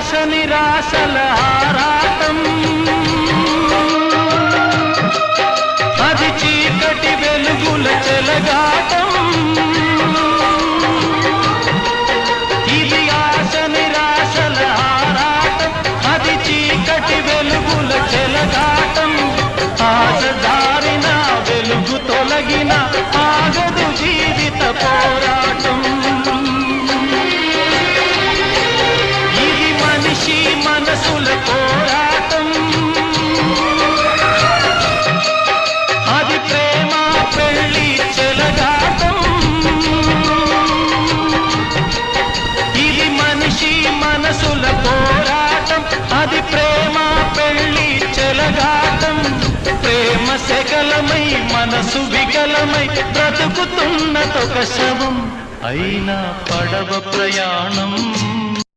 ఆశ నిరాశల ఆరాటం, అది చీకటి వెలుగుల చెలగాటం. ఇది ఆశ నిరాశల ఆరాటం, అది చీకటి వెలుగుల చెలగాటం. ఆశ దారిన వెలుగు తొలగిన ఆగదు జీవిత పోరాటం. ఇది మనిషి మనసుల పోరాటం, అది ప్రేమ పెళ్లి చెలగాటం. ఇది మనిషి మనసుల పోరాటం, అది ప్రేమ పెళ్లి చెలగాటం. ప్రేమ శకలమై మనసు వికలమై బ్రతుకుతున్నదొక శవం, అయినా పడవ ప్రయాణం.